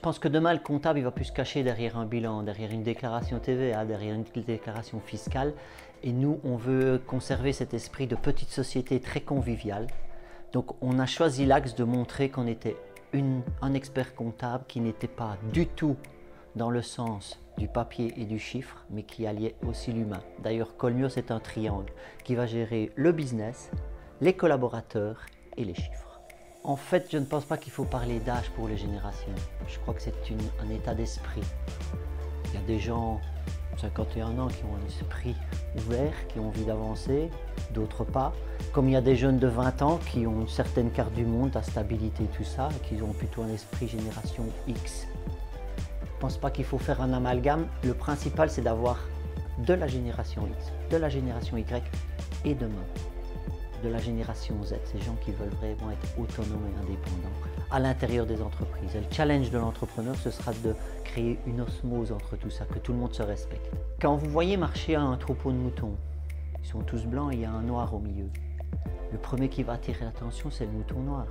Je pense que demain, le comptable, il va plus se cacher derrière un bilan, derrière une déclaration TVA, derrière une déclaration fiscale. Et nous, on veut conserver cet esprit de petite société très conviviale. Donc, on a choisi l'axe de montrer qu'on était un expert comptable qui n'était pas du tout dans le sens du papier et du chiffre, mais qui alliait aussi l'humain. D'ailleurs, Colmio, c'est un triangle qui va gérer le business, les collaborateurs et les chiffres. En fait, je ne pense pas qu'il faut parler d'âge pour les générations. Je crois que c'est un état d'esprit. Il y a des gens de 51 ans qui ont un esprit ouvert, qui ont envie d'avancer, d'autres pas. Comme il y a des jeunes de 20 ans qui ont une certaine carte du monde, la stabilité et tout ça, et qui ont plutôt un esprit génération X. Je ne pense pas qu'il faut faire un amalgame. Le principal, c'est d'avoir de la génération X, de la génération Y et demain de la génération Z, ces gens qui veulent vraiment être autonomes et indépendants à l'intérieur des entreprises. Et le challenge de l'entrepreneur, ce sera de créer une osmose entre tout ça, que tout le monde se respecte. Quand vous voyez marcher un troupeau de moutons, ils sont tous blancs et il y a un noir au milieu. Le premier qui va attirer l'attention, c'est le mouton noir.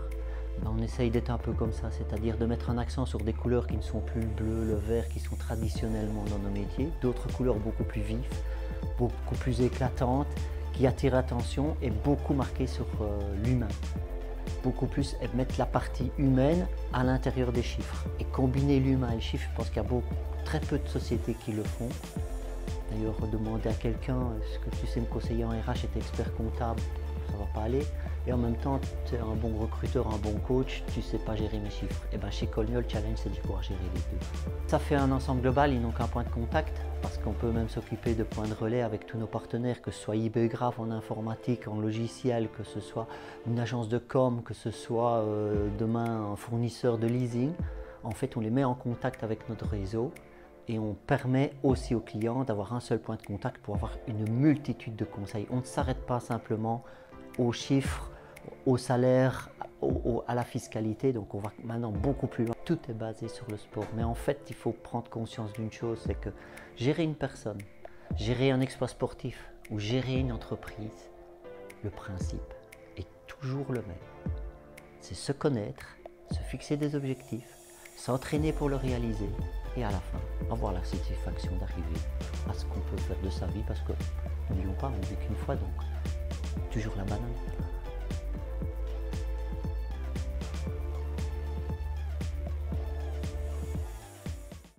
Ben, on essaye d'être un peu comme ça, c'est-à-dire de mettre un accent sur des couleurs qui ne sont plus le bleu, le vert, qui sont traditionnellement dans nos métiers, d'autres couleurs beaucoup plus vives, beaucoup plus éclatantes, qui attire l'attention et beaucoup marqué sur l'humain. Beaucoup plus mettre la partie humaine à l'intérieur des chiffres. Et combiner l'humain et le chiffre, je pense qu'il y a très peu de sociétés qui le font. D'ailleurs, demander à quelqu'un, est-ce que tu sais me conseiller en RH, être expert comptable, ça ne va pas aller. Et en même temps, tu es un bon recruteur, un bon coach, tu ne sais pas gérer mes chiffres. Et bien chez Colmio, le challenge, c'est de pouvoir gérer les deux. Ça fait un ensemble global, ils n'ont qu'un point de contact, parce qu'on peut même s'occuper de points de relais avec tous nos partenaires, que ce soit eBaygraph en informatique, en logiciel, que ce soit une agence de com, que ce soit demain un fournisseur de leasing. En fait, on les met en contact avec notre réseau et on permet aussi aux clients d'avoir un seul point de contact pour avoir une multitude de conseils. On ne s'arrête pas simplement aux chiffres, au salaire, à la fiscalité, donc on va maintenant beaucoup plus loin. Tout est basé sur le sport, mais en fait il faut prendre conscience d'une chose, c'est que gérer une personne, gérer un exploit sportif ou gérer une entreprise, le principe est toujours le même. C'est se connaître, se fixer des objectifs, s'entraîner pour le réaliser et à la fin avoir la satisfaction d'arriver à ce qu'on peut faire de sa vie, parce que n'oublions pas, on ne vit qu'une fois, donc toujours la banane.